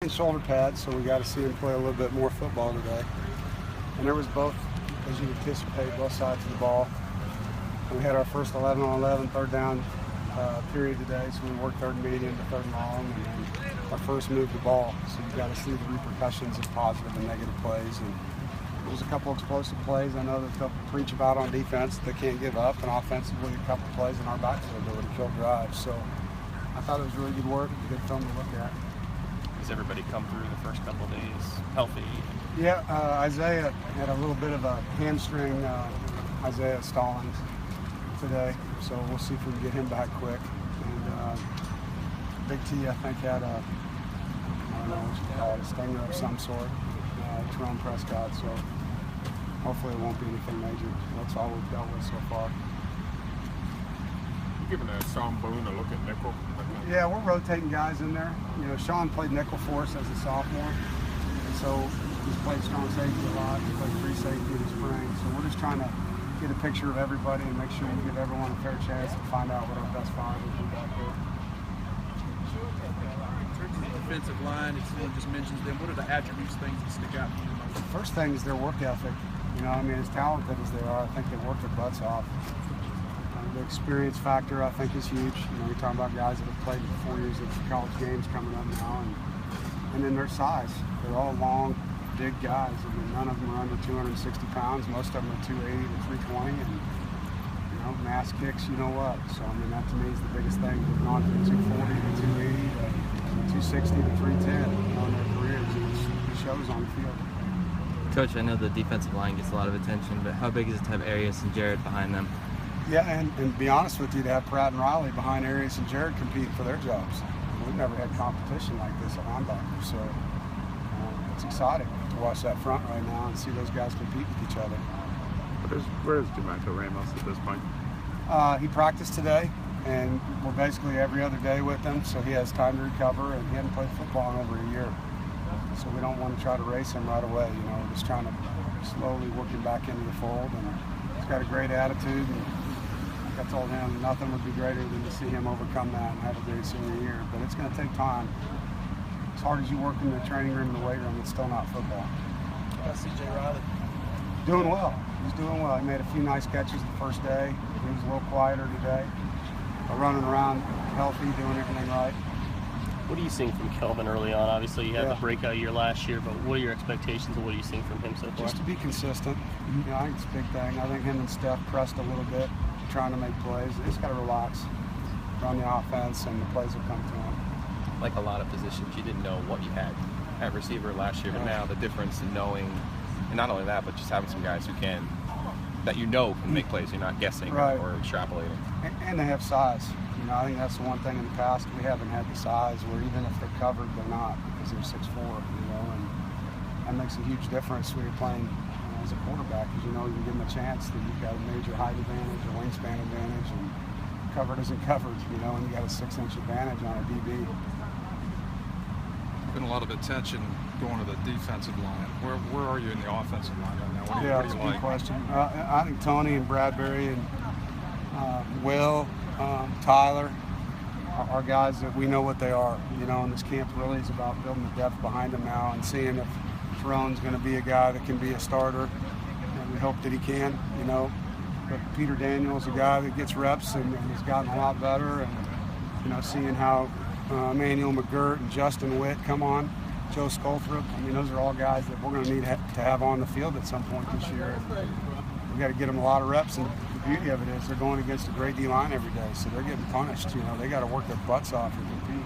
and shoulder pads, so we got to see him play a little bit more football today. And there was both, as you anticipate, both sides of the ball. We had our first 11 on 11 third down period today, so we worked third and medium to third and long, and then our first move the ball. So you got to see the repercussions of positive and negative plays. And there was a couple explosive plays I know that they'll preach about on defense. They can't give up, and offensively a couple plays in our backfield that would have killed drives. So I thought it was really good work, a good film to look at. Has everybody come through the first couple of days healthy? Yeah, Isaiah had a little bit of a hamstring, Isaiah Stallings, today. So we'll see if we can get him back quick. And Big T, I think, had a, I don't know what you call it, a stinger of some sort, Jerome Prescott. So hopefully it won't be anything major. That's all we've dealt with so far. Giving Sean Boone a look at nickel? Yeah, we're rotating guys in there. You know, Sean played nickel for us as a sophomore, and so he's played strong safety a lot. He played free safety in the spring. So we're just trying to get a picture of everybody and make sure we give everyone a fair chance to find out what our best five will be back there. In terms of the defensive line, if someone just mentions them, what are the attributes, things that stick out to you the most? The first thing is their work ethic. You know, I mean, as talented as they are, I think they work their butts off. The experience factor, I think, is huge. You know, you're talking about guys that have played 4 years of college games coming up now, and then their size. They're all long, big guys. I mean, none of them are under 260 pounds. Most of them are 280 to 320, and you know, mass kicks. You know what? So I mean, that to me is the biggest thing. They've gone from 240 to 280 to 260 to 310 on their careers. It shows on the field. Coach, I know the defensive line gets a lot of attention, but how big is it to have Arias and Jared behind them? Yeah, and to be honest with you, to have Pratt and Riley behind Arias and Jared competing for their jobs. We've never had competition like this at linebacker, so it's exciting to watch that front right now and see those guys compete with each other. Where's Demarco Ramos at this point? He practiced today, and we're basically every other day with him, so he has time to recover, and he hasn't played football in over a year. So we don't want to try to race him right away. You know, we're just trying to slowly work him back into the fold, and he's got a great attitude. And I told him nothing would be greater than to see him overcome that and have a great senior year. But it's going to take time. As hard as you work in the training room and the weight room, it's still not football. C.J. Riley? Doing well. He's doing well. He made a few nice catches the first day. He was a little quieter today. Running around healthy, doing everything right. What are you seeing from Kelvin early on? Obviously, you had the breakout year last year, but what are your expectations and what are you seeing from him so far? Just to be consistent. You know, I think it's a big thing. I think him and Steph pressed a little bit, trying to make plays. They just got to relax, run the offense, and the plays will come to him. Like a lot of positions, you didn't know what you had at receiver last year, but now the difference in knowing, and not only that, but just having some guys who can, that you know can make plays. You're not guessing or extrapolating. And they have size. You know, I think that's the one thing in the past we haven't had the size where even if they're covered, they're not because they're 6'4", you know, and that makes a huge difference when you're playing as a quarterback because you know you can give them a chance that you've got a major height advantage, a wingspan advantage, and covered isn't covered, you know, and you got a 6-inch advantage on a DB. Been a lot of attention going to the defensive line. Where are you in the offensive line right now? What do you That's a good question. I think Tony and Bradbury and Will, Tyler are guys that we know what they are, you know, and this camp really is about building the depth behind them now and seeing if Teron's going to be a guy that can be a starter, and we hope that he can, you know. But Peter Daniel's a guy that gets reps and has gotten a lot better, and, you know, seeing how Emmanuel McGirt and Justin Witt come on, Joe Skolthrop, I mean, those are all guys that we're going to need to have on the field at some point this year. We've got to get them a lot of reps, and the beauty of it is they're going against a great D-line every day, so they're getting punished. You know, they got to work their butts off and compete.